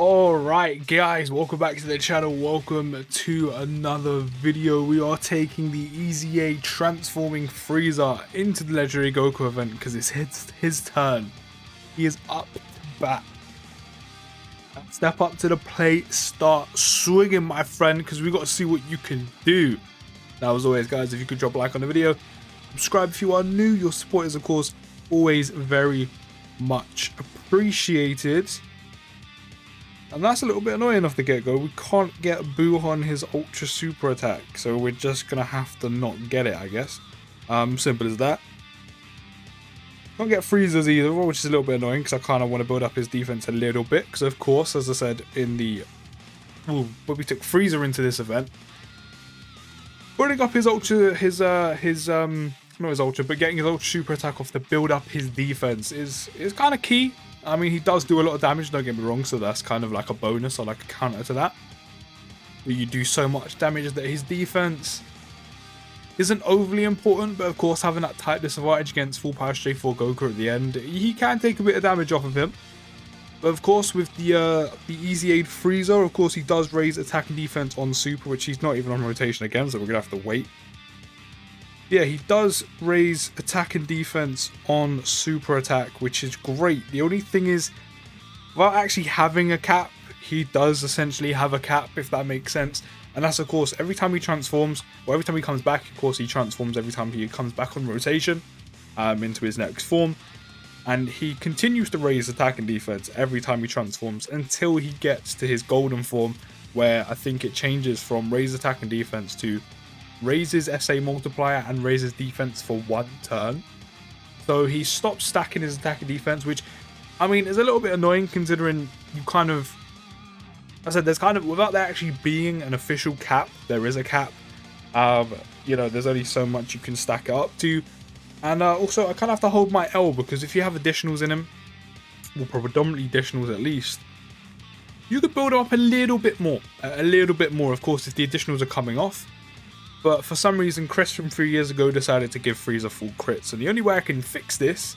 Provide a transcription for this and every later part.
Alright guys, welcome back to the channel, welcome to another video. We are taking the EZA transforming Frieza into the legendary Goku event because it's his turn. He is up to bat. Step up to the plate, start swinging my friend, because we got to see what you can do. Now as always guys, if you could drop a like on the video, subscribe if you are new, your support is of course always very much appreciated. And that's a little bit annoying off the get-go. We can't get Buhan his ultra super attack, so we're just gonna have to not get it, I guess. Simple as that. Can't get Frieza's either, which is a little bit annoying because I kind of want to build up his defense a little bit. Because of course, as I said in the, but we took Frieza into this event, building up his ultra, not his ultra, but getting his ultra super attack off to build up his defense is kind of key. I mean, he does do a lot of damage, don't get me wrong, so that's kind of like a bonus or like a counter to that. But you do so much damage that his defense isn't overly important, but of course having that tight disadvantage against full power straight 4 Goku at the end, he can take a bit of damage off of him. But of course with the EZA Frieza, of course he does raise attack and defense on super, which he's not even on rotation again, so we're going to have to wait. Yeah, he does raise attack and defense on super attack, which is great. The only thing is, without actually having a cap, he does essentially have a cap, if that makes sense. And that's of course every time he transforms, or every time he comes back, of course he transforms every time he comes back on rotation into his next form. And he continues to raise attack and defense every time he transforms until he gets to his golden form, where I think it changes from raise attack and defense to raises SA multiplier and raises defense for 1 turn. So he stops stacking his attack and defense, which I mean is a little bit annoying considering you kind of, I said there's kind of, without there actually being an official cap, there is a cap. You know, there's only so much you can stack it up to. And also I kind of have to hold my L, because if you have additionals in him, well, predominantly additionals at least, you could build up a little bit more. Of course, if the additionals are coming off. But for some reason, Chris from 3 years ago decided to give Frieza full crits. And the only way I can fix this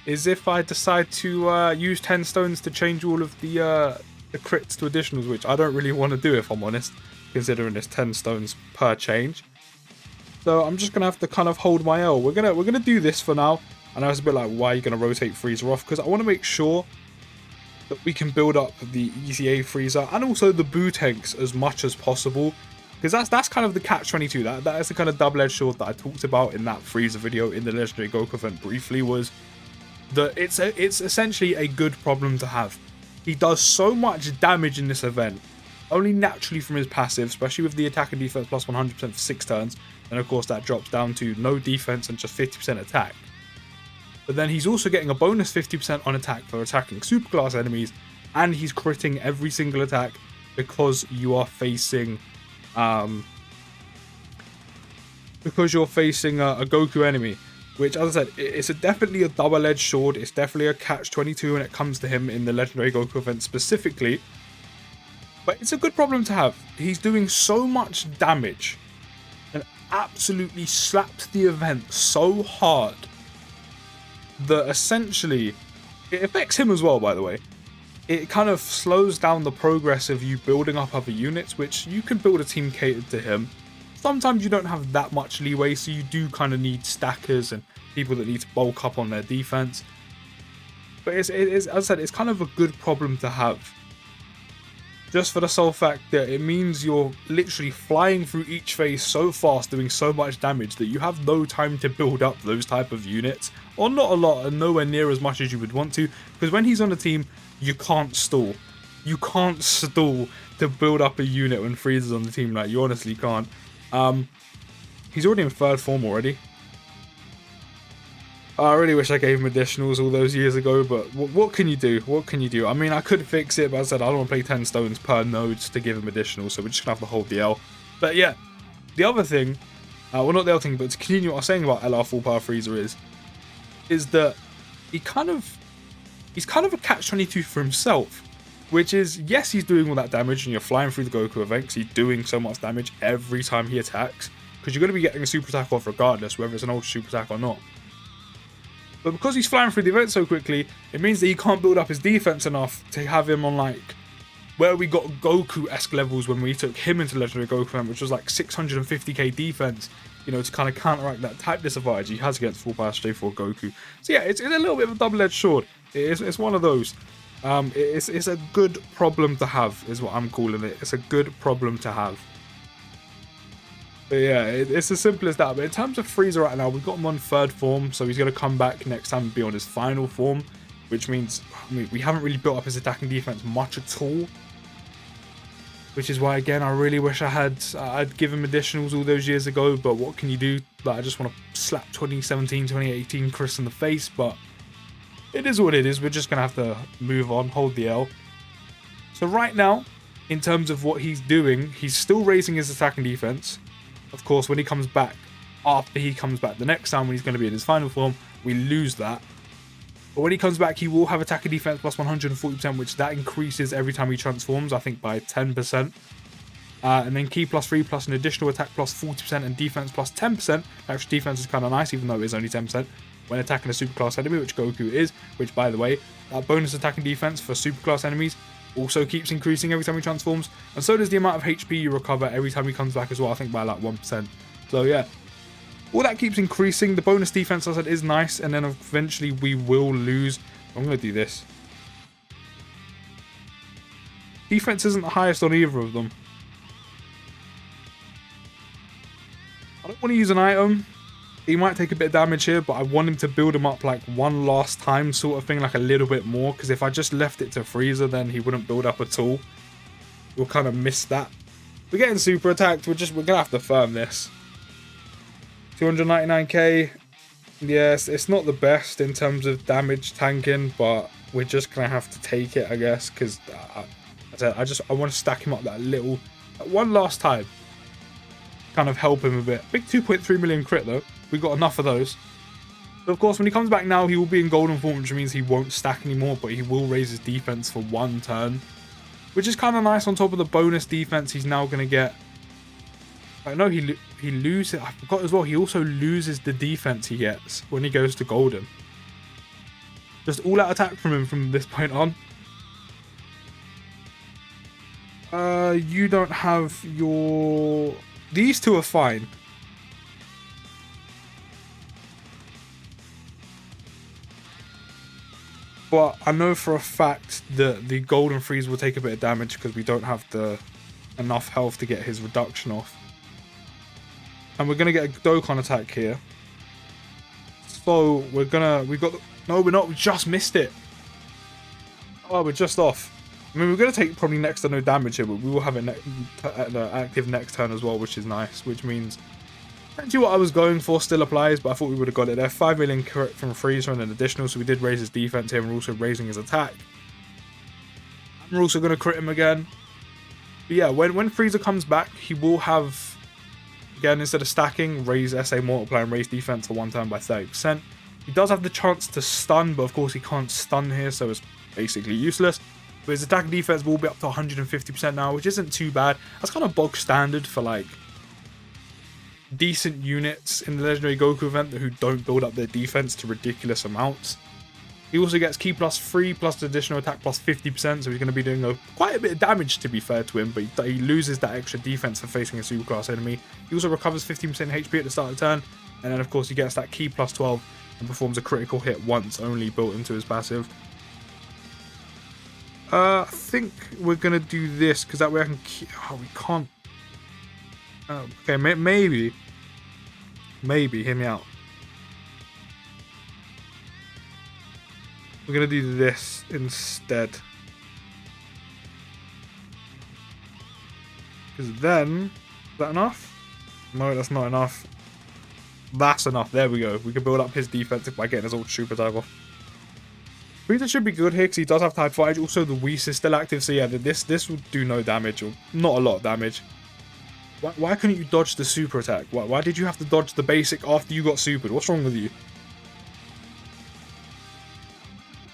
is if I decide to use 10 stones to change all of the crits to additionals, which I don't really want to do if I'm honest, considering it's 10 stones per change. So I'm just gonna have to kind of hold my L. We're gonna do this for now. I know it's a bit like, why are you gonna rotate Frieza off? Because I want to make sure that we can build up the EZA Frieza and also the Buu tanks as much as possible. Because that's kind of the catch-22. That is the kind of double-edged sword that I talked about in that Frieza video in the Legendary Goku event briefly, was that it's essentially a good problem to have. He does so much damage in this event, only naturally from his passive, especially with the attack and defense plus 100% for 6 turns, and of course that drops down to no defense and just 50% attack. But then he's also getting a bonus 50% on attack for attacking superclass enemies, and he's critting every single attack because you are facing because you're facing a Goku enemy, which, as I said, it's definitely a double-edged sword. It's definitely a catch-22 when it comes to him in the Legendary Goku event specifically, but it's a good problem to have. He's doing so much damage and absolutely slaps the event so hard that essentially it affects him as well, by the way. It kind of slows down the progress of you building up other units, which you can build a team catered to him. Sometimes you don't have that much leeway, so you do kind of need stackers and people that need to bulk up on their defense. But it's as I said, it's kind of a good problem to have. Just for the sole fact that it means you're literally flying through each phase so fast, doing so much damage that you have no time to build up those type of units. Or not a lot, and nowhere near as much as you would want to. Because when he's on the team, you can't stall. You can't stall to build up a unit when Frieza's on the team. Like, you honestly can't. He's already in 3rd form already. I really wish I gave him additionals all those years ago, but what can you do? What can you do? I mean, I could fix it, but as I said, I don't want to pay 10 stones per nodes to give him additionals, so we're just going to have to hold the L. But yeah, the other thing, well, not the other thing, but to continue what I was saying about LR Full Power Frieza is that he's kind of a catch-22 for himself, which is, yes, he's doing all that damage and you're flying through the Goku event because he's doing so much damage every time he attacks, because you're going to be getting a super attack off regardless, whether it's an ultra super attack or not. But because he's flying through the event so quickly, it means that he can't build up his defense enough to have him on like where we got Goku-esque levels when we took him into Legendary Goku event, which was like 650k defense, you know, to kind of counteract that type disadvantage he has against full power Stage 4 Goku. So yeah, it's a little bit of a double-edged sword. It's one of those. It's a good problem to have, is what I'm calling it. It's a good problem to have. But yeah, it's as simple as that. But in terms of Frieza right now, we've got him on 3rd form, so he's going to come back next time and be on his final form, which means we haven't really built up his attacking defense much at all. Which is why, again, I really wish I'd give him additionals all those years ago, but what can you do? Like, I just want to slap 2017, 2018 Chris in the face, but it is what it is. We're just going to have to move on, hold the L. So right now, in terms of what he's doing, he's still raising his attacking defense. Of course, when he comes back, after he comes back the next time when he's going to be in his final form, we lose that. But when he comes back, he will have attacking defense plus 140%, which that increases every time he transforms, I think by 10%. And then key plus 3 plus an additional attack plus 40% and defense plus 10%. Actually, defense is kind of nice, even though it is only 10%. When attacking a superclass enemy, which Goku is, which by the way, that bonus attacking defense for superclass enemies also keeps increasing every time he transforms, and so does the amount of HP you recover every time he comes back as well, I think by like 1%. So yeah, all that keeps increasing. The bonus defense, as I said, is nice, and then eventually we will lose. I'm going to do this. Defense isn't the highest on either of them. I don't want to use an item. He might take a bit of damage here, but I want him to build him up like one last time sort of thing, like a little bit more, because if I just left it to Frieza, then he wouldn't build up at all. We'll kind of miss that. We're getting super attacked. We're gonna have to firm this. 299k. Yes, it's not the best in terms of damage tanking, but we're just gonna have to take it, I guess, because I want to stack him up that one last time. Kind of help him a bit. Big 2.3 million crit though. We got enough of those. But of course, when he comes back now, he will be in golden form, which means he won't stack anymore, but he will raise his defense for 1 turn, which is kind of nice on top of the bonus defense he's now going to get. I know he loses. I forgot as well. He also loses the defense he gets when he goes to golden. Just all out attack from him from this point on. You don't have your. These two are fine. But I know for a fact that the golden freeze will take a bit of damage because we don't have enough health to get his reduction off. And we're gonna get a Dokkan attack here. So we're not, we just missed it. Oh, we're just off. I mean, we're gonna take probably next to no damage here, but we will have it active next turn as well, which is nice, which means actually what I was going for still applies, but I thought we would have got it there. 5 million crit from Frieza and an additional, so we did raise his defense here, and we're also raising his attack. And we're also going to crit him again. But yeah, when Frieza comes back, he will have, again, instead of stacking, raise SA multiply and raise defense for 1 turn by 30%. He does have the chance to stun, but of course he can't stun here, so it's basically useless. But his attack and defense will be up to 150% now, which isn't too bad. That's kind of bog standard for like decent units in the Legendary Goku event who don't build up their defense to ridiculous amounts. He also gets key plus 3 plus additional attack plus 50%, so he's going to be doing quite a bit of damage to be fair to him, but he loses that extra defense for facing a superclass enemy. He also recovers 15% HP at the start of the turn, and then of course he gets that key plus 12 and performs a critical hit once only built into his passive. I think we're going to do this because that way I can keep... Oh, we can't... okay, maybe, hear me out. We're gonna do this instead, because then, is that enough? No, that's not enough. That's enough. There we go. We can build up his defense by getting his ultra super attack off. Frieza should be good here because he does have type 5. Also, the Whis is still active, so yeah, this will do no damage, or not a lot of damage. Why couldn't you dodge the super attack? Why did you have to dodge the basic after you got supered? What's wrong with you?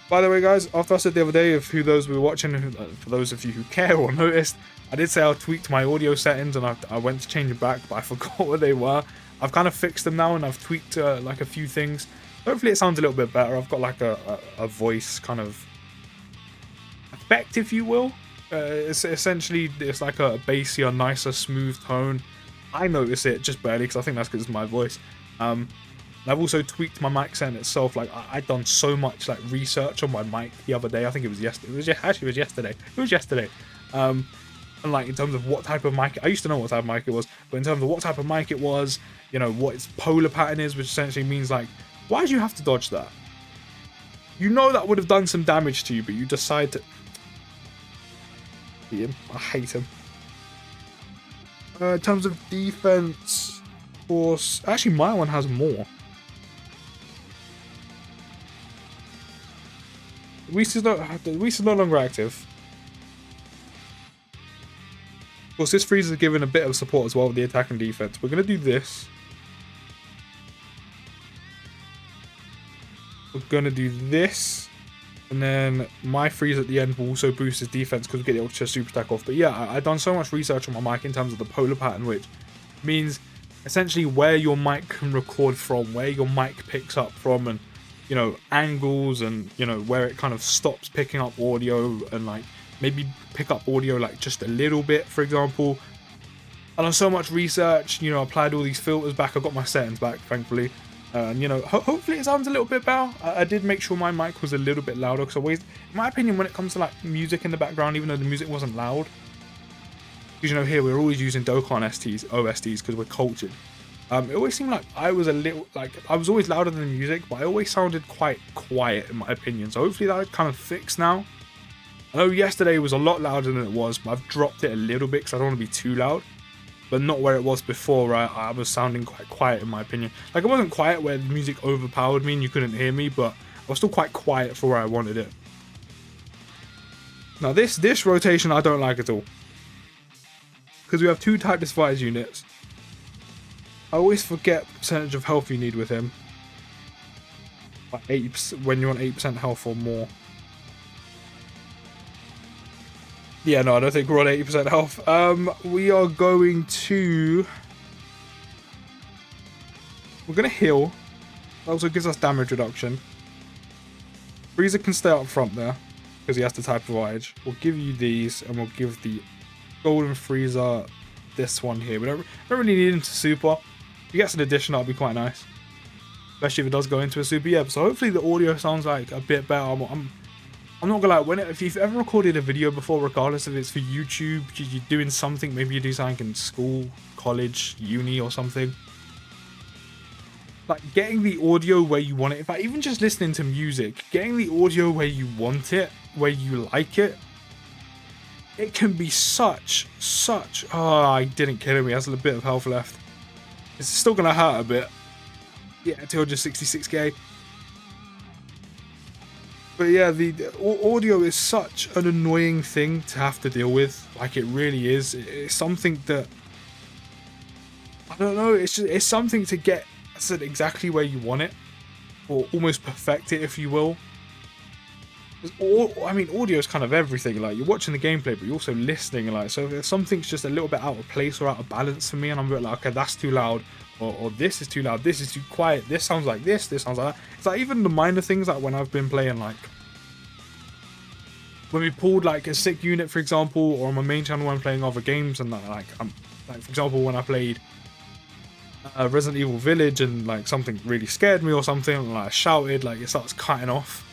By the way, guys, after I said the other day of who those were watching, for those of you who care or noticed, I did say I tweaked my audio settings and I went to change it back, but I forgot what they were. I've kind of fixed them now and I've tweaked like a few things. Hopefully it sounds a little bit better. I've got like a voice kind of effect, if you will. It's essentially, it's like a bassier, nicer, smooth tone. I notice it just barely because I think that's because it's my voice. I've also tweaked my mic sound itself. Like I'd done so much like research on my mic the other day. I think it was yesterday. It was yesterday. It was yesterday. And like in terms of what type of mic, I used to know what type of mic it was, but in terms of what type of mic it was, you know, what its polar pattern is, which essentially means like, why do you have to dodge that? You know that would have done some damage to you, but you decide to... Him. I hate him. In terms of defense, of course, actually my one has more. Whis is no longer active. Of course, this Frieza is giving a bit of support as well with the attack and defense. We're going to do this. We're going to do this. And then my Frieza at the end will also boost his defense because we get the Ultra Super Attack off. But yeah, I've done so much research on my mic in terms of the polar pattern, which means essentially where your mic can record from, where your mic picks up from, and, you know, angles, and, you know, where it kind of stops picking up audio, and like maybe pick up audio like just a little bit, for example. I've done so much research, you know, applied all these filters back. I got my settings back, thankfully. And, you know, hopefully it sounds a little bit better. I did make sure my mic was a little bit louder, because always, in my opinion, when it comes to like music in the background, even though the music wasn't loud, because, you know, here we're always using Dokkan OSTs because we're cultured. It always seemed like I was a little, like, I was always louder than the music, but I always sounded quite quiet in my opinion. So hopefully that kind of fixed now. I know yesterday was a lot louder than it was, but I've dropped it a little bit because I don't want to be too loud. But not where it was before, right? I was sounding quite quiet in my opinion. Like, it wasn't quiet where the music overpowered me and you couldn't hear me, but I was still quite quiet for where I wanted it. Now this rotation I don't like at all, because we have two type divided units. I always forget the percentage of health you need with him. Like 80% when you're on 8% health or more. Yeah, no, I don't think we're on 80% health. We are going to... We're going to heal. That also gives us damage reduction. Frieza can stay up front there, because he has the type of Edge. We'll give you these, and we'll give the Golden Frieza this one here. We don't really need him to super. If he gets an addition, that'll be quite nice. Especially if it does go into a super. Yeah, so hopefully the audio sounds like a bit better. I'm not gonna lie, if you've ever recorded a video before, regardless if it's for YouTube, you're doing something, maybe you do something in school, college, uni or something. Like, getting the audio where you want it, in fact, even just listening to music, getting the audio where you want it, where you like it, it can be such, oh, he didn't kill him, he has a bit of health left. It's still gonna hurt a bit. Yeah, 266k. But yeah, the audio is such an annoying thing to have to deal with. Like, it really is. It's something that, I don't know, it's something to get set exactly where you want it, or almost perfect it, if you will. I mean, audio is kind of everything. Like, you're watching the gameplay, but you're also listening. Like, so if something's just a little bit out of place or out of balance for me, and I'm a bit like, okay, that's too loud, or this is too loud, this is too quiet, this sounds like this sounds like that. It's like even the minor things, like when I've been playing, like when we pulled like a sick unit, for example, or on my main channel when I'm playing other games, and like for example, when I played Resident Evil Village and like something really scared me or something, and like I shouted, like it starts cutting off,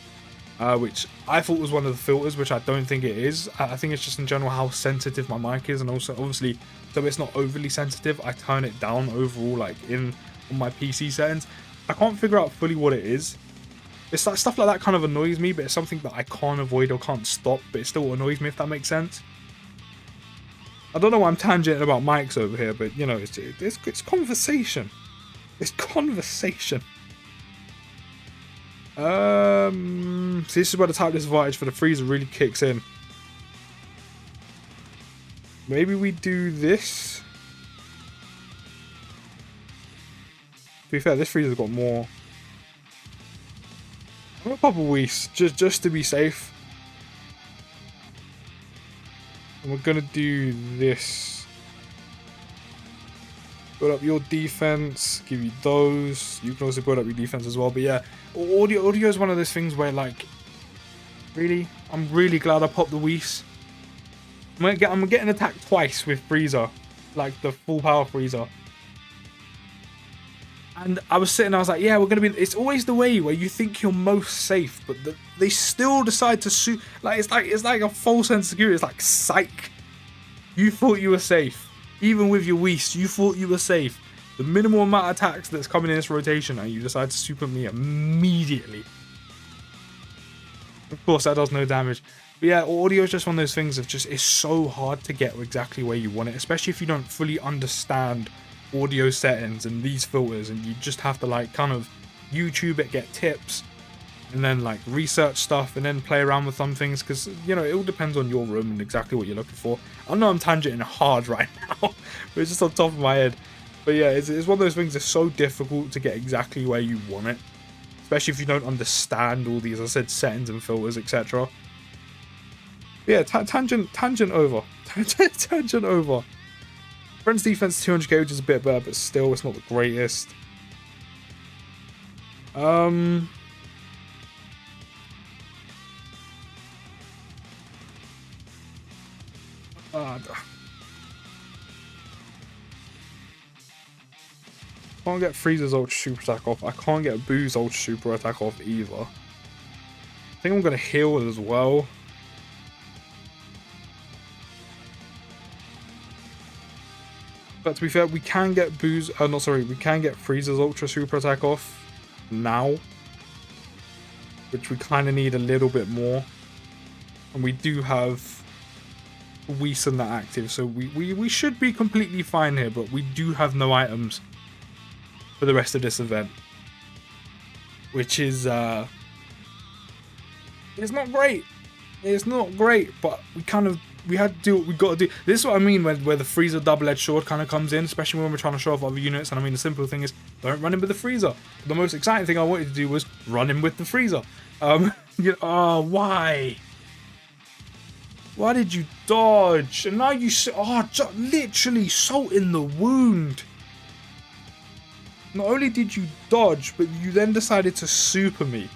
which I thought was one of the filters, which I don't think it is. I think it's just in general how sensitive my mic is, and also obviously so it's not overly sensitive, I turn it down overall, like on my PC settings. I can't figure out fully what it is. It's like stuff like that kind of annoys me, but it's something that I can't avoid or can't stop, but it still annoys me, if that makes sense. I don't know why I'm tangenting about mics over here, but you know, it's conversation. It's conversation. So this is where the type disadvantage for the Frieza really kicks in. Maybe we do this. To be fair, this Frieza's got more. I'm gonna pop a Whis just to be safe. And we're gonna do this. build up your defense, give you those. You can also build up your defense as well. But yeah, audio is one of those things where, like, really, I'm really glad I popped the Whis. I'm getting attacked twice with Frieza, like the full power Frieza. And I was sitting, I was like, yeah, we're gonna be. It's always the way where you think you're most safe, but they still decide to shoot. Like it's like a false sense of security. It's like, psych. You thought you were safe, even with your Whis. You thought you were safe. The minimal amount of attacks that's coming in this rotation, and you decide to super me immediately. Of course, that does no damage. But yeah, audio is just one of those things of just, it's so hard to get exactly where you want it, especially if you don't fully understand audio settings and these filters, and you just have to like kind of YouTube it, get tips, and then like research stuff, and then play around with some things, because you know, it all depends on your room and exactly what you're looking for. I know I'm tangenting hard right now, but it's just on top of my head. But yeah, it's one of those things that's so difficult to get exactly where you want it, especially if you don't understand all these, as I said, settings and filters, etc. Yeah, tangent over. Tangent over. Friend's defense 200k, which is a bit better, but still, it's not the greatest. Can't get Frieza's ultra super attack off. I can't get Boo's ultra super attack off either. I think I'm gonna heal as well. But to be fair, we can get Boo's, we can get Frieza's ultra super attack off now, which we kind of need a little bit more. And we do have Whis in that active, so we should be completely fine here, but we do have no items for the rest of this event, which is it's not great. It's not great, but we had to do what we got to do. This is what I mean where the Frieza double-edged sword kind of comes in, especially when we're trying to show off other units. And I mean, the simple thing is, don't run in with the Frieza. The most exciting thing I wanted to do was run in with the Frieza. You know, oh, why? Why did you dodge? And now you literally salt in the wound. Not only did you dodge, but you then decided to super me.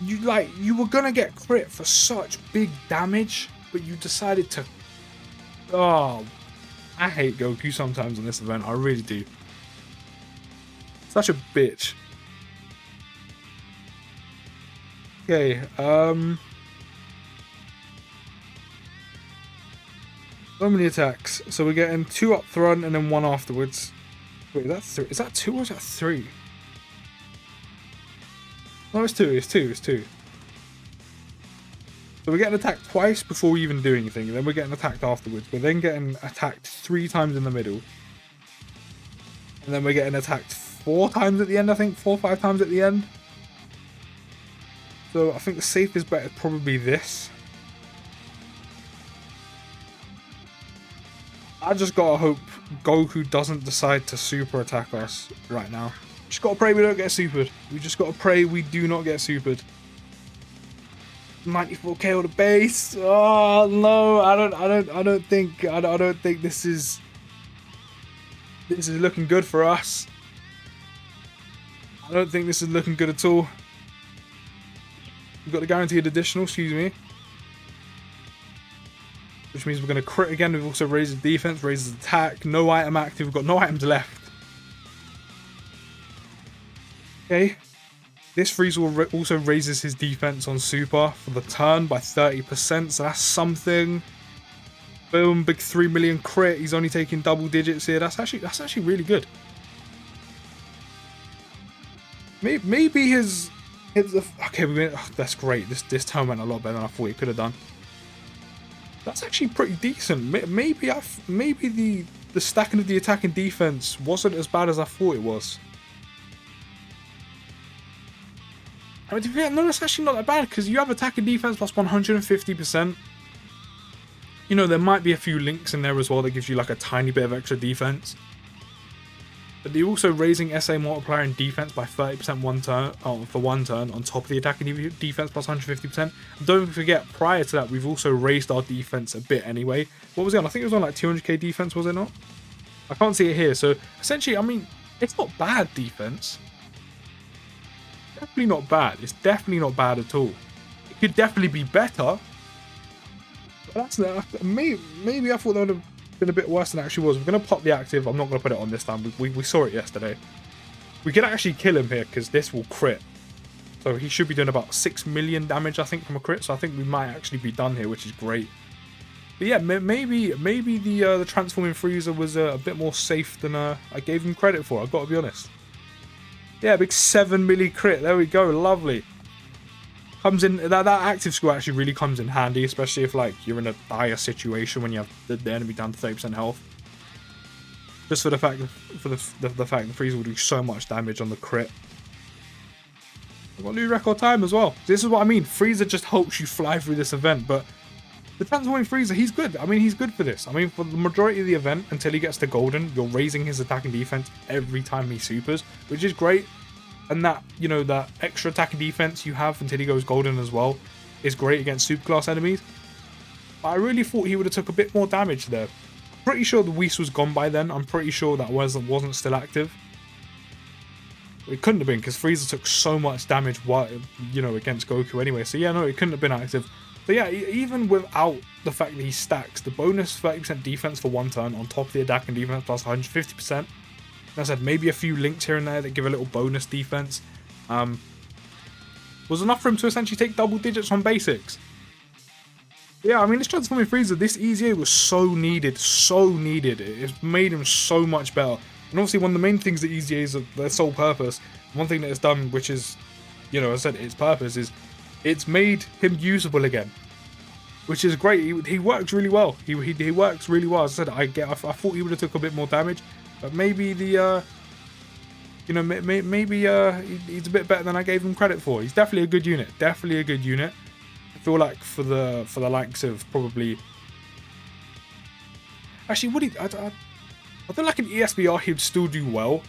You were gonna get crit for such big damage, but you decided to. Oh, I hate Goku sometimes on this event. I really do. Such a bitch. Okay. So many attacks. So we're getting 2 up front and then 1 afterwards. Wait, that's 3. Is that 2 or is that 3? No, it's 2. It's 2. It's 2. So we're getting attacked twice before we even do anything, and then we're getting attacked afterwards. We're then getting attacked 3 times in the middle, and then we're getting attacked 4 times at the end. I think 4 or 5 times at the end. So I think the safest bet is probably this. I just gotta hope Goku doesn't decide to super attack us right now. Just gotta pray we don't get supered. We just gotta pray we do not get supered. 94k on the base. Oh no, I don't think this is looking good for us. I don't think this is looking good at all. We've got the guaranteed additional, excuse me. Which means we're going to crit again. We've also raised his defense, raised his attack. No item active. We've got no items left. Okay. This Frieza also raises his defense on super for the turn by 30%. So that's something. Boom. Big 3 million crit. He's only taking double digits here. That's actually really good. Maybe his okay. That's great. This turn went a lot better than I thought it could have done. That's actually pretty decent. Maybe the stacking of the attack and defense wasn't as bad as I thought it was. I mean, no, that's actually not that bad, because you have attack and defense plus 150%. You know, there might be a few links in there as well that gives you like a tiny bit of extra defense. But they're also raising SA multiplier and defense by 30% for one turn on top of the attack and defense plus 150%. And don't forget, prior to that, we've also raised our defense a bit anyway. What was it on? I think it was on like 200k defense, was it not? I can't see it here. So essentially, I mean, it's not bad defense. Definitely not bad. It's definitely not bad at all. It could definitely be better. But that's maybe I thought that would have been a bit worse than it actually was. We're gonna pop the active. I'm not gonna put it on this time. We saw it yesterday. We can actually kill him here because this will crit. So he should be doing about 6 million damage, I think, from a crit. So I think we might actually be done here, which is great. But yeah, maybe the transforming Frieza was a bit more safe than I gave him credit for. I've got to be honest. Yeah, big 7 milli crit. There we go. Lovely. Comes in that active skill actually really comes in handy, especially if like you're in a dire situation when you have the enemy down to 30% health. Just for the fact the fact that Frieza will do so much damage on the crit. We've got new record time as well. This is what I mean. Frieza just helps you fly through this event, but the transforming Frieza, he's good. I mean, he's good for this. I mean, for the majority of the event, until he gets to Golden, you're raising his attack and defense every time he supers, which is great. And that, you know, that extra attack and defense you have until he goes Golden as well is great against superclass enemies. But I really thought he would have took a bit more damage there. Pretty sure the Whis was gone by then. I'm pretty sure that wasn't still active. It couldn't have been because Frieza took so much damage, you know, against Goku anyway. So yeah, no, it couldn't have been active. But yeah, even without the fact that he stacks, the bonus 30% defense for one turn on top of the attack and defense plus 150%. As I said, maybe a few links here and there that give a little bonus defense. Was enough for him to essentially take double digits on basics. Yeah, I mean, this transforming Frieza, this EZA was so needed, so needed. It's made him so much better. And obviously, one of the main things that EZA is their sole purpose, one thing that it's done, which is, you know, as I said, its purpose is, it's made him usable again, which is great. He works really well. He works really well. As I said, I thought he would have took a bit more damage, but maybe the you know, maybe he's a bit better than I gave him credit for. He's definitely a good unit. Definitely a good unit. I feel like for the likes of probably, actually, would he? I feel like an ESBR he'd still do well.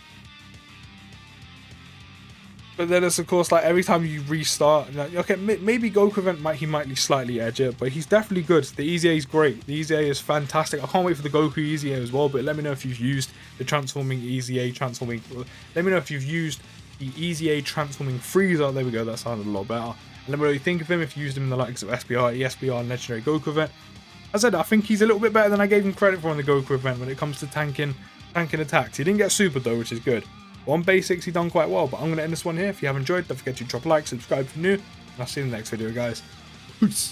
But then it's of course like every time you restart, like, okay, maybe Goku event he might slightly edge it, but he's definitely good. The EZA is great. The EZA is fantastic. I can't wait for the Goku EZA as well. But let me know if you've used the transforming EZA transforming. Let me know if you've used the EZA transforming Frieza. There we go. That sounded a lot better. And let me know what you think of him. If you used him in the likes of SBR, ESBR, and Legendary Goku event. As I said, I think he's a little bit better than I gave him credit for in the Goku event when it comes to tanking attacks. He didn't get super though, which is good. On basics, he done quite well, but I'm going to end this one here. If you have enjoyed, don't forget to drop a like, subscribe if you're new, and I'll see you in the next video, guys. Peace.